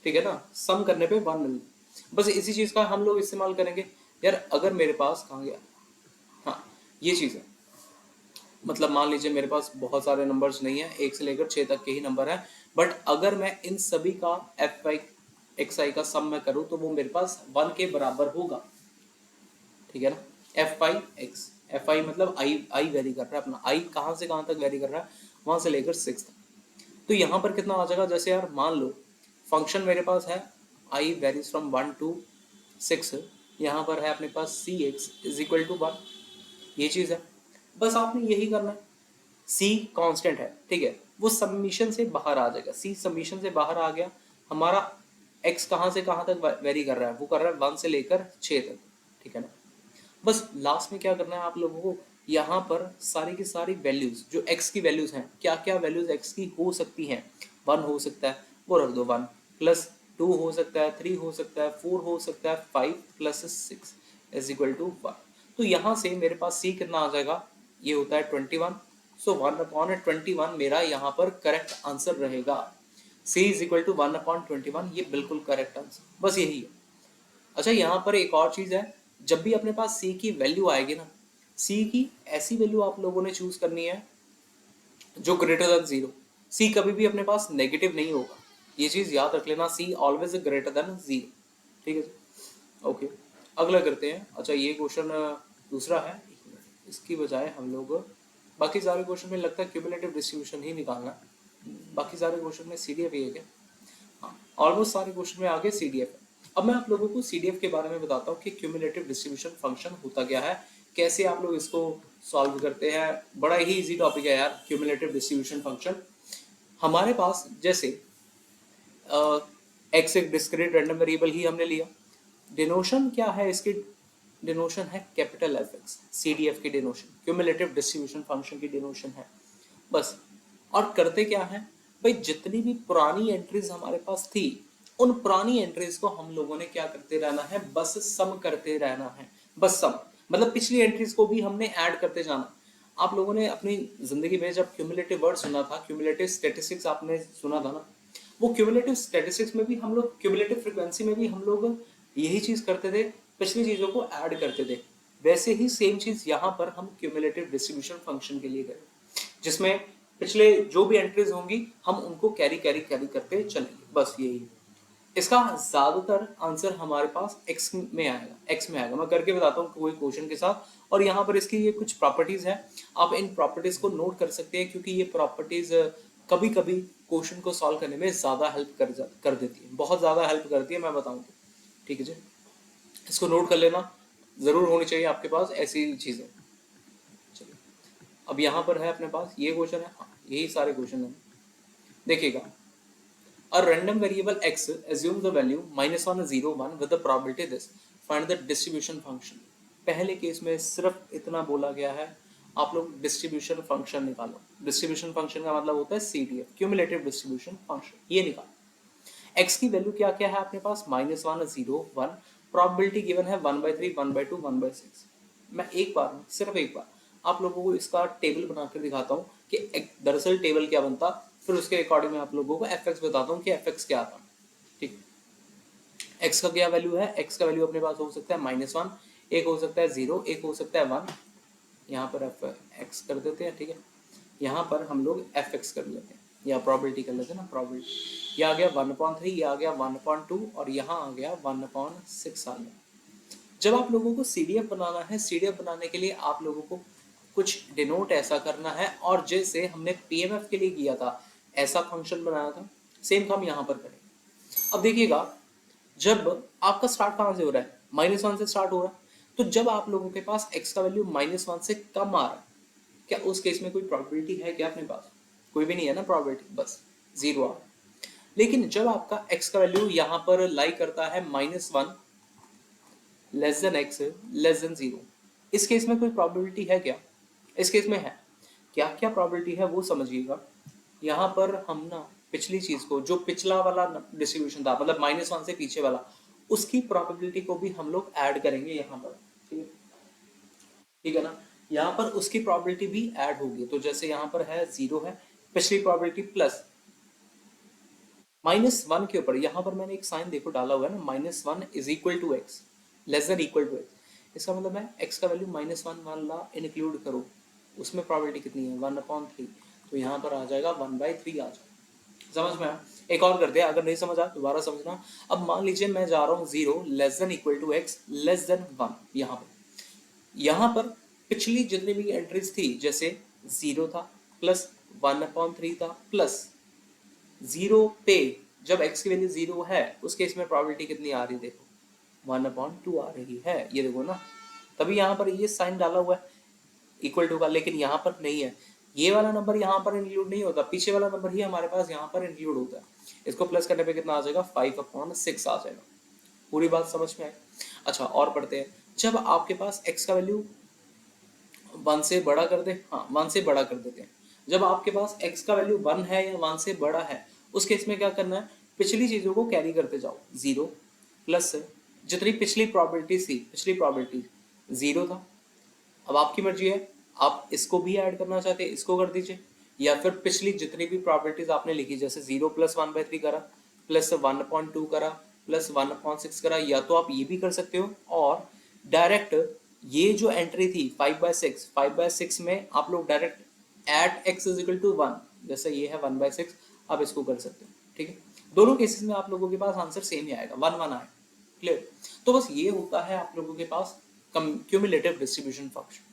ठीक है ना, सम करने पे 1 मिलता है। बस इसी चीज का हम लोग इस्तेमाल करेंगे। यार अगर मेरे पास कहाँ गया, हाँ ये चीज है, मतलब मान लीजिए मेरे पास बहुत सारे नंबर्स नहीं है, 1 से लेकर 6 तक के ही नंबर है, बट अगर मैं इन सभी का एफ वाई एक्स आई का सम मैं करूं तो वो मेरे पास 1 के बराबर होगा, ठीक है ना। एफ आई मतलब आई वेरी कर रहा है, अपना आई कहाँ से कहाँ तक वेरी कर रहा है, वहां से लेकर 6 तक। तो यहाँ पर कितना आ जाएगा, जैसे यार मान लो फंक्शन मेरे पास है आई वेरीज फ्रॉम 1 to 6, यहाँ पर है अपने पास सी एक्स इज इक्वल टू 1, ये चीज है। बस आपने यही करना है, सी कांस्टेंट है, ठीक है, वो सबमिशन से बाहर आ जाएगा, सी सबमिशन से बाहर आ गया, हमारा एक्स कहाँ से कहाँ तक वेरी कर रहा है, वो कर रहा है 1 से लेकर 6 तक, ठीक है ना। बस लास्ट में क्या करना है आप लोगों को, यहाँ पर सारी की सारी वैल्यूज जो x की वैल्यूज हैं, क्या क्या वैल्यूज x की हो सकती हैं, 1 हो सकता है वो रख दो 1, प्लस 2 हो सकता है, 3 हो सकता है, 4 हो सकता है, 5 प्लस 6 इज इक्वल टू 1। तो यहाँ से मेरे पास c कितना आ जाएगा, ये होता है 21, सो 1/21 मेरा यहाँ पर करेक्ट आंसर रहेगा, c इज इक्वल टू 1/21, ये बिल्कुल करेक्ट आंसर, बस यही है। अच्छा यहाँ पर एक और चीज है, जब भी अपने पास c की वैल्यू आएगी ना, c की ऐसी वैल्यू आप लोगों ने चूज करनी है जो ग्रेटर देन 0, c कभी भी अपने पास नेगेटिव नहीं होगा, ये चीज याद रख लेना, c ऑलवेज ग्रेटर देन 0, ठीक है। ओके अगला करते हैं। अच्छा ये क्वेश्चन दूसरा है, एक मिनट, इसकी बजाय हम लोग बाकी सारे क्वेश्चन में लगता है क्यूमुलेटिव डिस्ट्रीब्यूशन ही निकालना है, बाकी सारे क्वेश्चन में सीडीएफ ही है क्या, हाँ ऑलमोस्ट सारे क्वेश्चन में आगे सीडीएफ है। अब मैं आप लोगों को सीडीएफ के बारे में बताता हूँ कि क्यूमुलेटिव डिस्ट्रीब्यूशन फंक्शन होता क्या है, कैसे आप लोग इसको सॉल्व करते हैं। बड़ा ही इजी टॉपिक है यार क्यूमुलेटिव डिस्ट्रीब्यूशन फंक्शन। हमारे पास जैसे एक्स एक डिस्क्रीट रैंडम वेरिएबल ही हमने लिया, डिनोशन क्या है इसकी, डिनोशन है कैपिटल एफ एक्स, सीडीएफ की डिनोशन क्यूमुलेटिव डिस्ट्रीब्यूशन फंक्शन की डिनोशन है बस। और करते क्या है भाई, जितनी भी पुरानी एंट्रीज हमारे पास थी उन पुरानी एंट्रीज को हम लोगों ने क्या करते रहना है, बस सम करते रहना है, बस सम, मतलब पिछली एंट्रीज को भी हमने ऐड करते जाना। आप लोगों ने अपनी जिंदगी में जब क्यूमुलेटिव वर्ड सुना था, क्यूमुलेटिव स्टैटिस्टिक्स आपने सुना था ना, वो क्यूमुलेटिव स्टैटिस्टिक्स में भी हम लोग, क्यूमुलेटिव फ्रीक्वेंसी में भी हम लोग यही चीज करते थे, पिछली चीजों को ऐड करते थे। वैसे ही सेम चीज यहाँ पर हम क्यूमुलेटिव डिस्ट्रीब्यूशन फंक्शन के लिए करें, जिसमें पिछले जो भी एंट्रीज होंगी हम उनको कैरी कैरी कैरी करते चलेंगे, बस यही। इसका ज्यादातर आंसर हमारे पास x में आएगा, x में आएगा, मैं करके बताता हूँ कोई क्वेश्चन के साथ। और यहाँ पर इसकी ये कुछ प्रॉपर्टीज है, आप इन प्रॉपर्टीज को नोट कर सकते हैं, क्योंकि ये प्रॉपर्टीज कभी कभी क्वेश्चन को सॉल्व करने में ज्यादा हेल्प कर देती है, बहुत ज्यादा हेल्प करती है, मैं बताऊँ तो, ठीक है जी। इसको नोट कर लेना, जरूर होनी चाहिए आपके पास ऐसी चीजें। चलिए अब यहाँ पर है अपने पास ये क्वेश्चन है, हाँ यही सारे क्वेश्चन है, देखिएगा। A random variable x assumes the value -1, 0, 1 with the probability this. Find the distribution function. पहले केस में सिर्फ इतना बोला गया है, आप लोग डिस्ट्रीब्यूशन फंक्शन निकालो। डिस्ट्रीब्यूशन फंक्शन का मतलब होता है CDF, क्यूमुलेटिव डिस्ट्रीब्यूशन फंक्शन, ये निकालो। x की वैल्यू क्या क्या है अपने पास, -1, 0, 1, प्रोबेबिलिटी गिवन है 1/3, 1/2, 1/6। मैं एक बार, सिर्फ एक बार आप लोगों को इसका टेबल बनाकर दिखाता हूँ कि दरअसल टेबल क्या बनता, फिर उसके अकॉर्डिंग मैं आप लोगों को एफ एक्स बताता हूँ कि एफ एक्स क्या आता, ठीक। एक्स का क्या वैल्यू है, एक्स का वैल्यू अपने पास हो सकता है -1, एक हो सकता है 0, एक हो सकता है 1, यहाँ पर एफ एक्स कर देते हैं, ठीक है। यहाँ पर हम लोग एफ एक्स कर लेते हैं या प्रोबेबिलिटी कर लेते हैं ना, प्रोबेबिलिटी, ये आ गया 1/3, ये आ गया 1/2 और यहाँ आ गया 1/6 आ गया। जब आप लोगों को सीडीएफ बनाना है, सीडीएफ बनाने के लिए आप लोगों को कुछ डिनोट ऐसा करना है, और जैसे हमने पीएमएफ के लिए किया था ऐसा फंक्शन बनाया था, सेम काम यहाँ पर करें। अब देखिएगा, जब आपका स्टार्ट कहाँ से हो रहा है, -1 से स्टार्ट हो रहा है, तो जब आप लोगों के पास x का वैल्यू -1 से कम आ रहा है, क्या उस केस में कोई प्रोबेबिलिटी है क्या अपने पास, कोई भी नहीं है ना प्रोबेबिलिटी, बस 0 आ रहा है। लेकिन जब आपका x का वैल्यू यहाँ पर लाई करता है -1 less then x less then 0, इस केस में कोई प्रोबेबिलिटी है क्या, इस केस में है। क्या क्या प्रोबेबिलिटी है वो समझिएगा। यहाँ पर हम ना पिछली चीज को, जो पिछला वाला डिस्ट्रीब्यूशन था, मतलब -1 से पीछे वाला, उसकी प्रोबेबिलिटी को भी हम लोग ऐड करेंगे यहाँ पर। ठीक है, ठीक है ना। यहाँ पर उसकी प्रोबेबिलिटी भी ऐड होगी। तो जैसे यहाँ पर है 0 है, पिछली प्रोबेबिलिटी प्लस -1 के ऊपर यहाँ पर मैंने एक साइन देखो डाला हुआ है ना, -1 is equal to X, less than equal to X. इसका मतलब है एक्स का वैल्यू -1 वाला इंक्लूड करो, उसमें प्रोबेबिलिटी कितनी है 1/3, तो यहाँ पर आ जाएगा 1/3 आ जाएगा। समझ में आया? एक और करते हैं, अगर नहीं समझ आया दोबारा समझना। अब मान लीजिए मैं जा रहा हूँ 0 less than equal to X less than 1, यहाँ पर पिछली जितनी भी एंट्रीज थी, जैसे 0 था प्लस 1/3 था प्लस 0 पे, जब x की वैल्यू 0 है उस केस में प्रोबेबिलिटी कितनी आ रही है देखो 1/2 आ रही है, ये देखो ना। तभी यहाँ पर ये साइन डाला हुआ है इक्वल टू का, लेकिन यहाँ पर नहीं है, ये वाला नंबर यहाँ पर इंक्लूड नहीं होता, पीछे वाला नंबर ही हमारे पास यहाँ पर इंक्लूड होता है। इसको प्लस करने पे कितना आ जाएगा 5/6 आ जाएगा। पूरी बात समझ में आई? अच्छा और पढ़ते हैं। जब आपके पास x का वैल्यू 1 से बड़ा कर दे, हाँ 1 से बड़ा कर देते हैं, जब आपके पास x का वैल्यू 1 है या 1 से बड़ा है, उस केस में क्या करना है, पिछली चीजों को कैरी करते जाओ। 0 प्लस जितनी पिछली प्रोबेबिलिटी थी, पिछली प्रोबेबिलिटी 0 था, अब आपकी मर्जी है, आप इसको भी ऐड करना चाहते हैं इसको कर दीजिए, या फिर पिछली जितनी भी प्रोबेबिलिटीज आपने लिखी, जैसे 0 प्लस 1/3 करा, प्लस 1/2 करा, प्लस 1/6 करा, या तो आप ये भी कर सकते हो, और डायरेक्ट ये जो एंट्री थी 5/6 में आप लोग direct at x is equal to 1, जैसे ये है 1/6, आप इसको कर सकते हो। ठीक है, दोनों केसेस में आप लोगों के पास आंसर सेम ही आएगा, 1 1 आएगा। क्लियर? तो बस ये होता है आप लोगों के पास क्यूमुलेटिव डिस्ट्रीब्यूशन फंक्शन।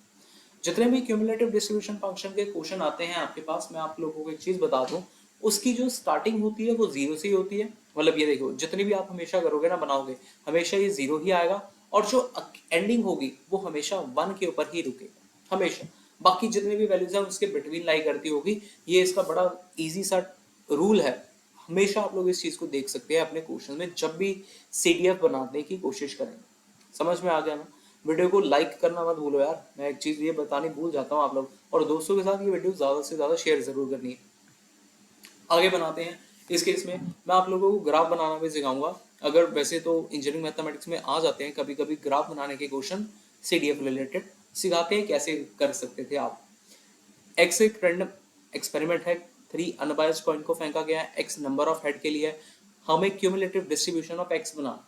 जितने भी क्यूमुलेटिव डिस्ट्रीब्यूशन फंक्शन के क्वेश्चन आते हैं आपके पास, मैं आप लोगों को एक चीज बता दूं, उसकी जो स्टार्टिंग होती है वो 0 से ही होती है। मतलब ये देखो, जितनी भी आप हमेशा करोगे ना, बनाओगे, हमेशा ये 0 ही आएगा, और जो एंडिंग होगी वो हमेशा 1 के ऊपर ही रुकेगा हमेशा। बाकी जितने भी वैल्यूज हैं उसके बिटवीन लाई करती होगी। ये इसका बड़ा इजी सा रूल है, हमेशा आप लोग इस चीज को देख सकते हैं अपने क्वेश्चन में जब भी सीडीएफ बनाने की कोशिश करेंगे। समझ में आ गया ना? वीडियो को लाइक करना मत भूलो यार, मैं एक चीज ये बतानी भूल जाता हूँ आप लोग, और दोस्तों के साथ ये वीडियो ज्यादा से ज्यादा शेयर जरूर करनी है। आगे बनाते हैं। इस केस में मैं आप लोगों को ग्राफ बनाना भी सिखाऊंगा। अगर वैसे तो इंजीनियरिंग मैथमेटिक्स में आ जाते हैं कभी कभी ग्राफ बनाने के क्वेश्चन, सीडीएफ रिलेटेड सिखाते हैं कैसे कर सकते थे आप। एक्स एक रैंडम एक्सपेरिमेंट है, 3 अनबायस्ड कॉइन को फेंका गया है, एक्स नंबर ऑफ हेड के लिए, हमें क्यूमुलेटिव डिस्ट्रीब्यूशन ऑफ एक्स बना।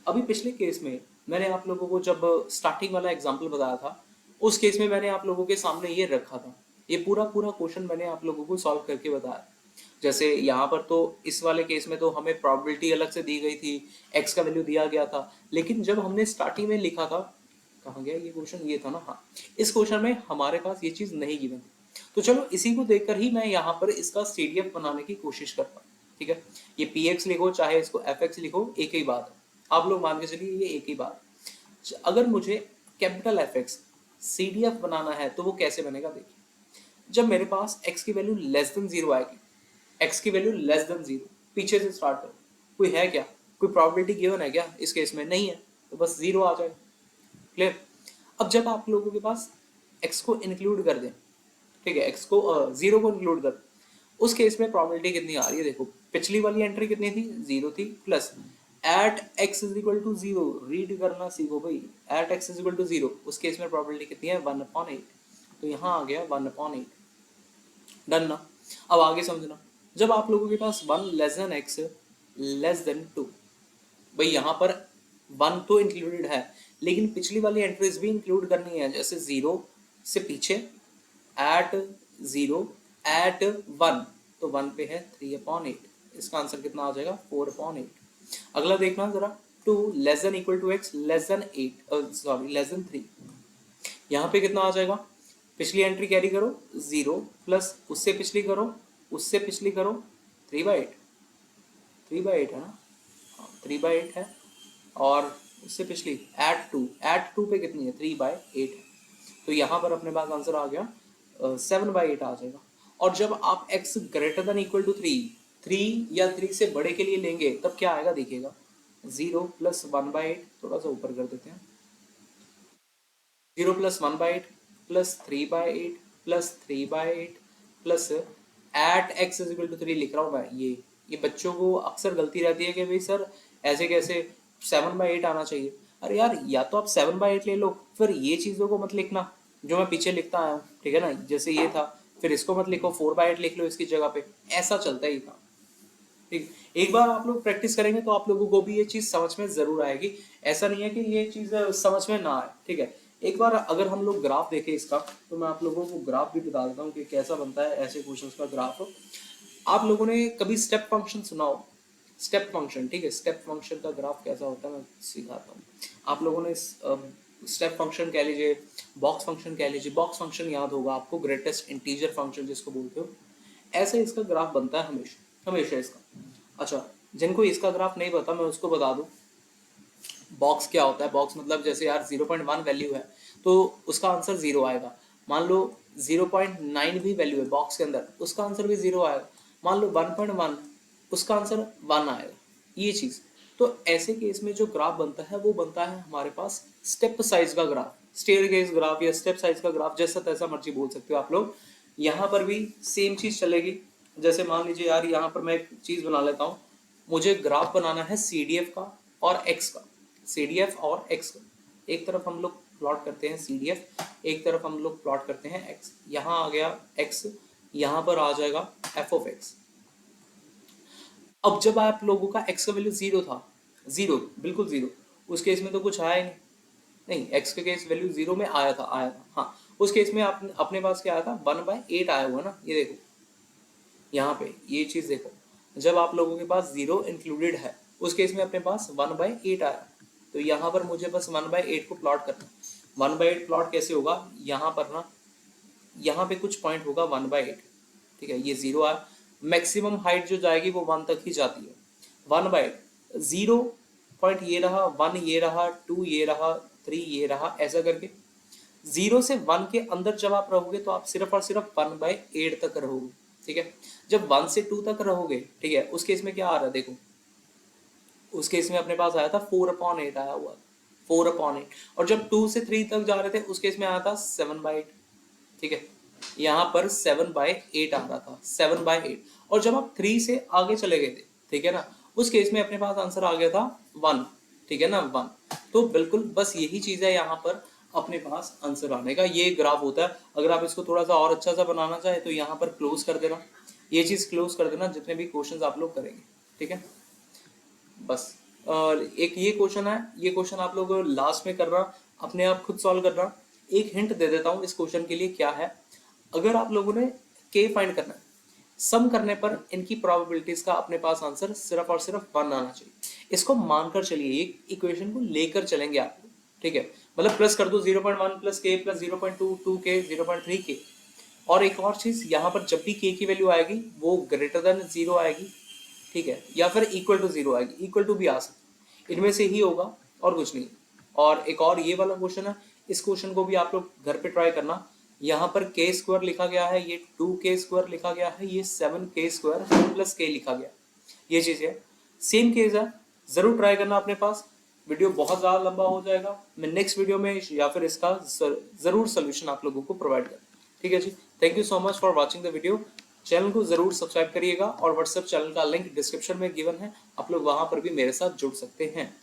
अभी पिछले केस में मैंने आप लोगों को जब स्टार्टिंग वाला एग्जांपल बताया था, उस केस में मैंने आप लोगों के सामने ये रखा था, ये पूरा पूरा क्वेश्चन मैंने आप लोगों को सॉल्व करके बताया। जैसे यहाँ पर तो इस वाले केस में तो हमें प्रोबेबिलिटी अलग से दी गई थी, एक्स का वैल्यू दिया गया था, लेकिन जब हमने स्टार्टिंग में लिखा था, कहाँ गया ये क्वेश्चन, ये था ना, हाँ, इस क्वेश्चन में हमारे पास ये चीज नहीं गिवन थी। तो चलो इसी को देखकर ही मैं यहाँ पर इसका सीडीएफ बनाने की कोशिश करता हूँ। ठीक है, ये पी एक्स लिखो चाहे इसको एफ एक्स लिखो, एक ही बात है, आप लोग मान के चलिए ये एक ही बात है। अगर मुझे कैपिटल एफ एक्स सीडीएफ बनाना है तो वो कैसे बनेगा, देखिए, जब मेरे पास x की वैल्यू लेस देन 0 आएगी, x की वैल्यू लेस देन 0, पीछे से स्टार्ट करो, कोई है क्या, कोई प्रोबेबिलिटी गिवन है क्या, इस केस में नहीं है, तो बस 0 आ जाएगा। क्लियर? अब जब आप लोगों के पास x को इंक्लूड कर दें, ठीक है, x को 0 को इंक्लूड कर, उस केस में प्रोबेबिलिटी कितनी आ रही है देखो, पिछली वाली एंट्री कितनी थी 0 थी, plus at x is equal to 0, read करना सीखो भाई, at x is equal to 0, उस केस में प्रोबेबिलिटी कितनी है 1/8, तो यहाँ आ गया 1/8। डन ना? अब आगे समझना, जब आप लोगों के पास 1 less then x less then 2, भाई यहाँ पर 1 तो इंक्लूडेड है, लेकिन पिछली वाली एंट्रीज भी इंक्लूड करनी है, जैसे 0 से पीछे, एट 0, एट 1, तो 1 पे है 3/8, इसका आंसर कितना आ जाएगा 4/8। अगला देखना जरा, 2 less than equal to x less than 8, sorry less than 3, यहाँ पे कितना आ जाएगा, पिछली एंट्री कैरी करो 0, प्लस उससे पिछली करो, उससे पिछली करो 3/8, 3/8 है ना, 3/8 है, और उससे पिछली एट टू पे कितनी है 3/8 है, तो यहाँ पर अपने पास आंसर आ गया 7/8 आ जाएगा। और जब आप x greater than equal to 3 या 3 से बड़े के लिए लेंगे तब क्या आएगा देखिएगा, 0 प्लस 1/8, थोड़ा सा ऊपर कर देते हैं, 0 plus 1/8 plus 3/8 plus 3/8 plus at X is equal to 3 लिख रहा हूँ मैं, ये बच्चों को अक्सर गलती रहती है कि भाई सर ऐसे कैसे 7/8 आना चाहिए। अरे यार या तो आप 7/8 ले लो, फिर ये चीज़ों को मत लिखना जो मैं पीछे लिखता आया हूँ, ठीक है ना, जैसे ये था, फिर इसको मत लिखो, 4/8 लिख लो इसकी जगह पे, ऐसा चलता ही था। ठीक, एक बार आप लोग प्रैक्टिस करेंगे तो आप लोगों को भी ये चीज समझ में जरूर आएगी। ऐसा नहीं है कि ये चीज समझ में ना आए, ठीक है। एक बार अगर हम लोग ग्राफ देखें इसका, तो मैं आप लोगों को ग्राफ भी बता देता हूँ कि कैसा बनता है ऐसे क्वेश्चंस का ग्राफ। आप लोगों ने कभी स्टेप फंक्शन सुना हो? स्टेप फंक्शन, ठीक है, स्टेप फंक्शन का ग्राफ कैसा होता है मैं सिखाता हूँ। आप लोगों ने स्टेप फंक्शन कह लीजिए, बॉक्स फंक्शन कह लीजिए, बॉक्स फंक्शन याद होगा आपको, ग्रेटेस्ट इंटीजर फंक्शन जिसको बोलते हो, ऐसे इसका ग्राफ बनता है हमेशा हमेशा इसका। अच्छा, जिनको इसका ग्राफ नहीं पता मैं उसको बता दूं, बॉक्स क्या होता है। बॉक्स मतलब जैसे यार 0.1 वैल्यू है तो उसका आंसर 0 आएगा। मान लो 0.9 भी वैल्यू है बॉक्स के अंदर, उसका आंसर भी 0 आएगा। मान लो 1.1, उसका आंसर 1 आएगा, ये चीज। तो ऐसे केस में जो ग्राफ बनता है वो बनता है हमारे पास स्टेप साइज का ग्राफ, स्टेयर केस ग्राफ या स्टेप साइज का ग्राफ, जैसा तैसा मर्जी बोल सकते हो आप लोग। यहाँ पर भी सेम चीज चलेगी। जैसे मान लीजिए यार यहाँ पर मैं एक चीज बना लेता हूँ, मुझे ग्राफ बनाना है CDF का और एक्स का, CDF और एक्स का। एक तरफ हम लोग प्लॉट करते हैं CDF, एक तरफ हम लोग प्लॉट करते हैं एक्स। यहाँ आ गया एक्स, यहाँ पर आ जाएगा f ऑफ एक्स। अब जब आप लोगों का एक्स का वैल्यू 0 था, 0 बिल्कुल 0, उस केस में तो कुछ आया ही नहीं। नहीं, एक्स का केस वैल्यू 0 में आया था हाँ। उस केस में आप अपने पास क्या आया था, 1/8 आया हुआ ना, ये देखो यहाँ पे ये चीज देखो। जब आप लोगों के पास 0 इंक्लूडेड है उस केस में अपने पास 1/8 आया, तो यहाँ पर मुझे बस 1/8 को प्लॉट करना। 1/8 प्लॉट कैसे होगा, यहाँ पर ना, यहाँ पे कुछ पॉइंट होगा 1/8, ठीक है, ये 0 आया। मैक्सिमम हाइट जो जाएगी वो 1 तक ही जाती है। 1/8 0 पॉइंट ये रहा, 1 ये रहा, 2 ये रहा, 3 ये रहा, ऐसा करके 0 से 1 के अंदर जब आप रहोगे तो आप सिर्फ और सिर्फ 1/8 तक रहोगे, ठीक है। जब 1 से 2 तक रहोगे, ठीक है, उस केस में क्या आ रहा है देखो, उस केस में अपने पास आया था 4/8 आया हुआ, 4/8। और जब 2 से 3 तक जा रहे थे उस केस में आया था 7/8, ठीक है। यहाँ पर 7/8 आ रहा था, 7/8। और जब आप 3 से आगे चले गए थे, ठीक है ना, उस केस में अपने पास आंसर आ गया था 1, ठीक है ना, 1। तो बिल्कुल बस यही चीज है यहाँ पर अपने पास आंसर आने का, ये ग्राफ होता है। अगर आप इसको थोड़ा सा और अच्छा सा बनाना चाहे तो यहाँ पर क्लोज कर देना, ये चीज क्लोज कर देना जितने भी क्वेश्चंस आप लोग करेंगे, ठीक है। बस एक ये क्वेश्चन है, ये क्वेश्चन आप लोग लास्ट में करना, अपने आप खुद सॉल्व करना। एक हिंट दे देता हूँ इस क्वेश्चन के लिए क्या है। अगर आप लोगों ने के फाइंड करना है, सम करने पर इनकी प्रोबेबिलिटीज का अपने पास आंसर सिर्फ और सिर्फ 1 आना चाहिए। इसको मानकर चलिए, एक इक्वेशन को लेकर चलेंगे आप लोग, ठीक है। मतलब प्लस कर दो 0.1 प्लस के प्लस 0.2 2k 0.3 के। और एक और चीज, यहाँ पर जब भी के की वैल्यू आएगी वो ग्रेटर देन 0 आएगी, ठीक है, या फिर इक्वल टू 0 आएगी, इक्वल टू भी आ सकती, इनमें से ही होगा और कुछ नहीं। और एक और ये वाला क्वेश्चन है, इस क्वेश्चन को भी आप लोग घर पे ट्राई करना। यहाँ पर के स्क्वायर लिखा गया है, ये 2k स्क्वायर लिखा गया है, ये 7k स्क्वायर प्लस के लिखा गया, ये चीज है, सेम केस है। जरूर ट्राई करना अपने पास। वीडियो बहुत ज्यादा लंबा हो जाएगा, मैं नेक्स्ट वीडियो में या फिर इसका जरूर सोल्यूशन आप लोगों को प्रोवाइड कर, ठीक है जी। Thank you so much for watching the video. Channel को जरूर सब्सक्राइब करिएगा और व्हाट्सएप चैनल का लिंक डिस्क्रिप्शन में गिवन है, आप लोग वहां पर भी मेरे साथ जुड़ सकते हैं।